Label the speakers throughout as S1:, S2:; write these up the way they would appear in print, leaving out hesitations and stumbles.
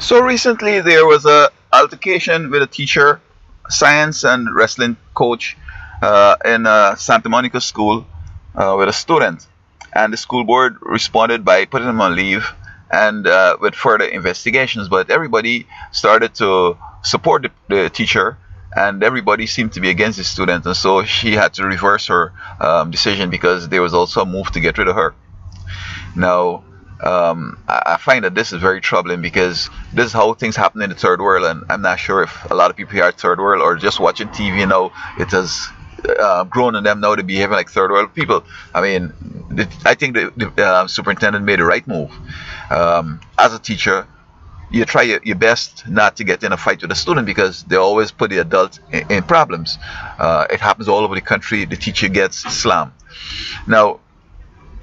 S1: So recently there was a altercation with a teacher, science and wrestling coach in Santa Monica school with a student, and the school board responded by putting him on leave and with further investigations. But everybody started to support the teacher, and everybody seemed to be against the student, and so she had to reverse her decision because there was also a move to get rid of her. Now, I find that this is very troubling because this is how things happen in the third world, and I'm not sure if a lot of people here are third world or just watching TV now. It has grown in them now to behaving like third world people. I mean, I think the superintendent made the right move. As a teacher, you try your best not to get in a fight with a student because they always put the adult in problems. It happens all over the country. The teacher gets slammed. Now,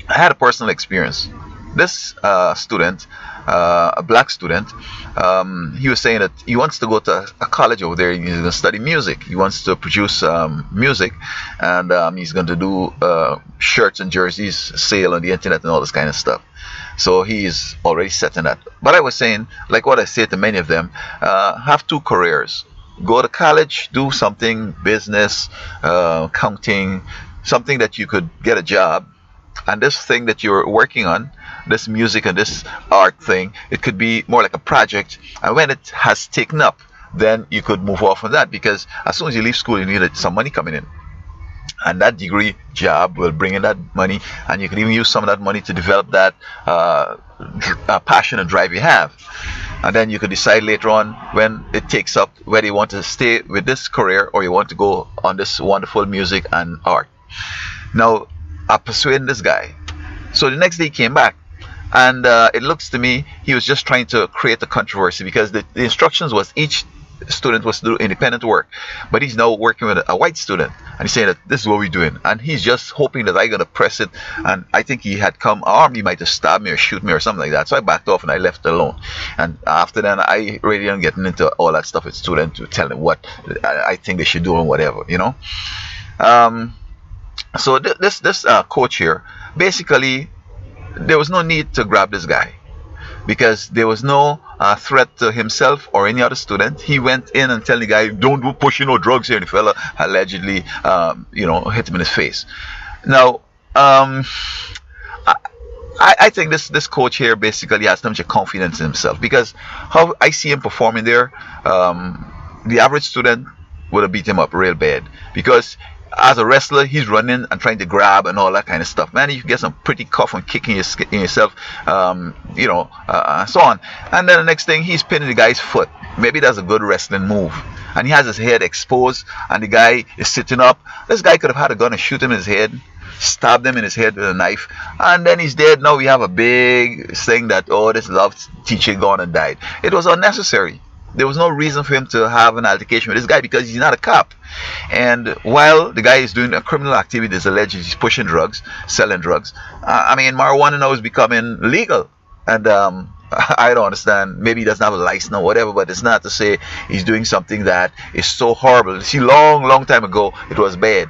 S1: I had a personal experience. This student, a black student, he was saying that he wants to go to a college over there. He's going to study music. He wants to produce music, and he's going to do shirts and jerseys sale on the internet and all this kind of stuff. So he's already set in that. But I was saying, like what I say to many of them, have two careers. Go to college, do something, business, counting, something that you could get a job, and this thing that you're working on, this music and this art thing, it could be more like a project, and when it has taken up, then you could move off on that, because as soon as you leave school you need some money coming in, and that degree job will bring in that money, and you can even use some of that money to develop that passion and drive you have, and then you could decide later on when it takes up whether you want to stay with this career or you want to go on this wonderful music and art. Now, I persuaded this guy. So the next day he came back, and it looks to me he was just trying to create a controversy because the instructions was each student was to do independent work, but he's now working with a white student, and he's saying that this is what we're doing, and he's just hoping that I'm gonna press it. And I think he had come armed. He might have stabbed me or shoot me or something like that. So I backed off and I left it alone. And after that, I really am getting into all that stuff with students to tell them what I think they should do and whatever, you know. So this coach here, basically, there was no need to grab this guy because there was no threat to himself or any other student. He went in and telling the guy, "Don't do pushing no drugs here," and the fella allegedly, hit him in his face. Now, I think this coach here basically has too much confidence in himself because how I see him performing there, the average student would have beat him up real bad because as a wrestler, he's running and trying to grab and all that kind of stuff. Man, you can get some pretty cuff and kicking in yourself, and so on. And then the next thing, he's pinning the guy's foot. Maybe that's a good wrestling move. And he has his head exposed, and the guy is sitting up. This guy could have had a gun and shoot him in his head, stabbed him in his head with a knife, and then he's dead. Now we have a big thing that, oh, this love teacher gone and died. It was unnecessary. There was no reason for him to have an altercation with this guy because he's not a cop. And while the guy is doing a criminal activity, there's alleged he's pushing drugs, selling drugs. Marijuana now is becoming legal. And I don't understand. Maybe he doesn't have a license or whatever, but it's not to say he's doing something that is so horrible. See, long time ago, it was bad.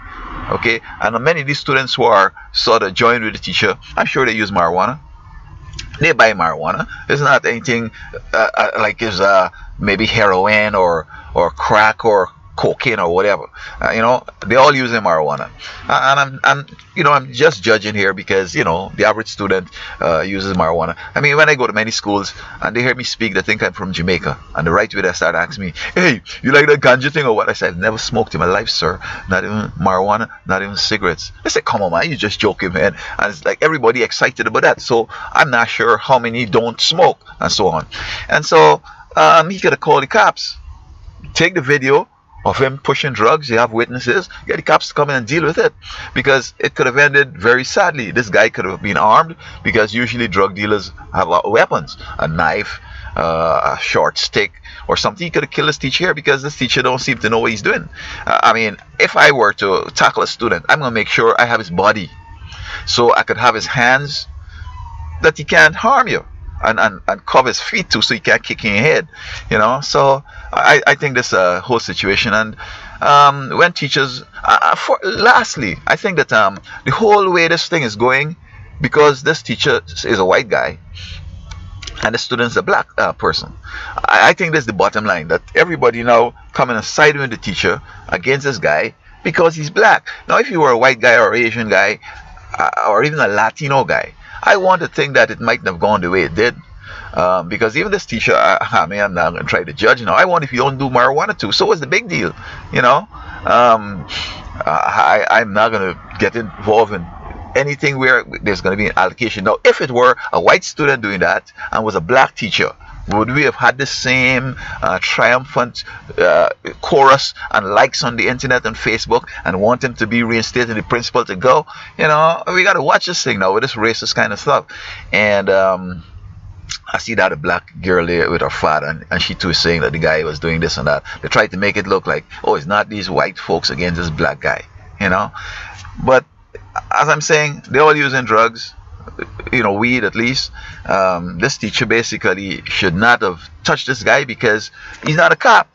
S1: Okay? And many of these students who are sort of joined with the teacher, I'm sure they use marijuana. They buy marijuana. It's not anything like it's maybe heroin or crack or cocaine or whatever. They all using marijuana, and I'm just judging here because the average student uses marijuana. I mean, when I go to many schools and they hear me speak, they think I'm from Jamaica, and the right way they start asking me, "Hey, you like that ganja thing or what?" I said, "Never smoked in my life, sir. Not even marijuana, not even cigarettes." They say, "Come on, man, you just joking, man." And it's like everybody excited about that. So I'm not sure how many don't smoke and so on. And so he could have called the cops, take the video of him pushing drugs. You have witnesses, get the cops to come in and deal with it, because it could have ended very sadly. This guy could have been armed, because usually drug dealers have weapons, a knife, a short stick or something. He could have killed this teacher here because this teacher don't seem to know what he's doing. If I were to tackle a student, I'm going to make sure I have his body so I could have his hands that he can't harm you, and cover his feet too so he can't kick in your head. So I think this whole situation, and when teachers lastly, I think that the whole way this thing is going, because this teacher is a white guy, and the student's a black person. I think that's the bottom line, that everybody now coming and siding with the teacher against this guy because he's black. Now, if you were a white guy or Asian guy or even a Latino guy, I want to think that it might have gone the way it did. Because even this teacher, I mean, I'm not going to try to judge. I want if you don't do marijuana too. So what's the big deal? You know, I'm not going to get involved in anything where there's going to be an allocation. Now, if it were a white student doing that and was a black teacher, would we have had the same triumphant chorus and likes on the internet and Facebook and want him to be reinstated, the principal to go? We got to watch this thing now with this racist kind of stuff. And I see that a black girl there with her father, and she too is saying that the guy was doing this and that. They tried to make it look like, oh, it's not these white folks against this black guy, But as I'm saying, they're all using drugs, weed at least. This teacher basically should not have touched this guy because he's not a cop.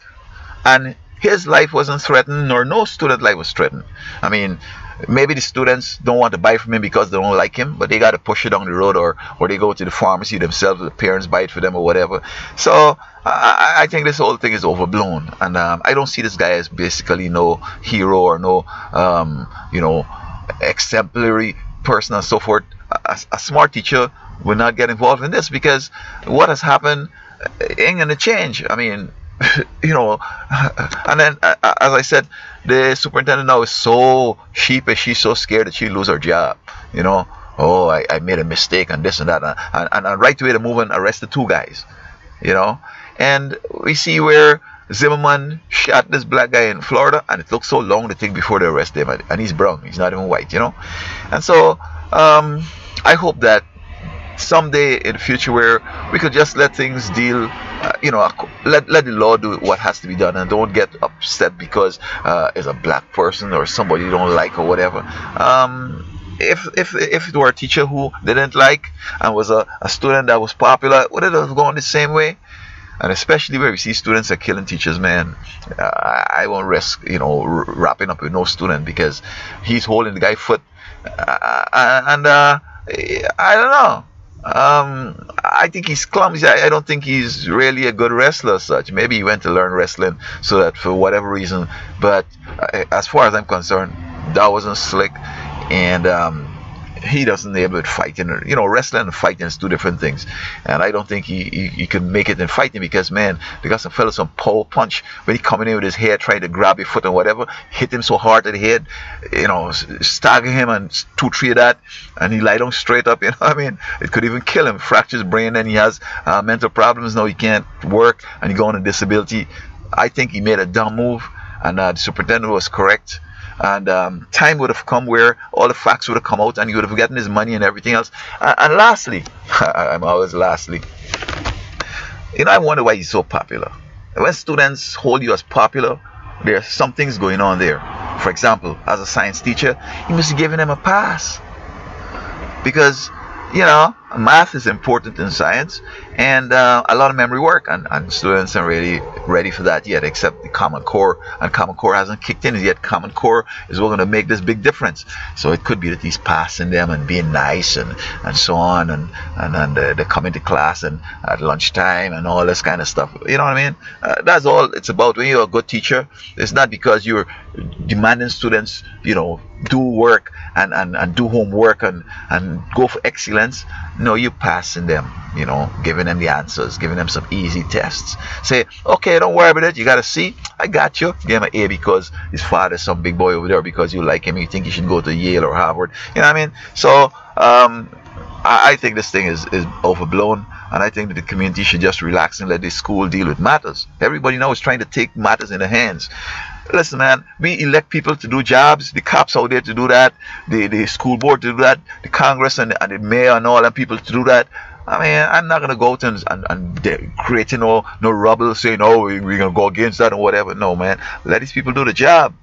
S1: And his life wasn't threatened, nor no student life was threatened. I mean, maybe the students don't want to buy from him because they don't like him, but they got to push it down the road, or they go to the pharmacy themselves, or the parents buy it for them or whatever. So I think this whole thing is overblown. And I don't see this guy as basically no hero or no, exemplary person and so forth. A smart teacher will not get involved in this because what has happened ain't going to change. I mean, and then as I said, the superintendent now is so sheepish, she's so scared that she'll lose her job. Oh, I made a mistake and this and that, and right away the movement arrested two guys. And we see where Zimmerman shot this black guy in Florida, and it took so long to think before they arrest him, and he's brown, he's not even white. And so I hope that someday in the future where we could just let things deal, let the law do what has to be done, and don't get upset because it's a black person or somebody you don't like or whatever. If it were a teacher who didn't like and was a student that was popular, would it have gone the same way? And especially where we see students are killing teachers, man, I won't risk, wrapping up with no student because he's holding the guy's foot. And I don't know. I think he's clumsy. I don't think he's really a good wrestler as such. Maybe he went to learn wrestling so that for whatever reason. But as far as I'm concerned, that wasn't slick. And he doesn't able to fighting. Wrestling and fighting is two different things. And I don't think he could make it in fighting because, man, they got some fellas some power punch when he coming in with his head trying to grab your foot and whatever, hit him so hard at the head, stagger him and 2-3 of that, and he lie down straight up. I mean, it could even kill him, fracture his brain, and he has mental problems. Now he can't work and he go on a disability. I think he made a dumb move, and the superintendent was correct. And time would have come where all the facts would have come out and he would have gotten his money and everything else. And lastly, I'm always lastly, I wonder why he's so popular. When students hold you as popular, there's some things going on there. For example, as a science teacher, you must be giving them a pass. Because, math is important in science, and a lot of memory work, and students aren't really ready for that yet, except the Common Core, and Common Core hasn't kicked in yet. Common Core is what's going to make this big difference. So it could be that he's passing them and being nice and so on, and they come into class and at lunchtime and all this kind of stuff. You know what I mean? That's all it's about. When you're a good teacher, it's not because you're demanding students, do work and do homework and go for excellence. No, you're passing them, giving them the answers, giving them some easy tests. Say, okay, don't worry about it. You got a C? I got you. Give him an A because his father's some big boy over there, because you like him. You think he should go to Yale or Harvard. You know what I mean? So I think this thing is overblown. And I think that the community should just relax and let the school deal with matters. Everybody now is trying to take matters in their hands. Listen, man, we elect people to do jobs, the cops out there to do that, the school board to do that, the Congress and the mayor and all them people to do that. I mean, I'm not going to go out and create no rubble saying, oh, we're going to go against that and whatever. No, man, let these people do the job.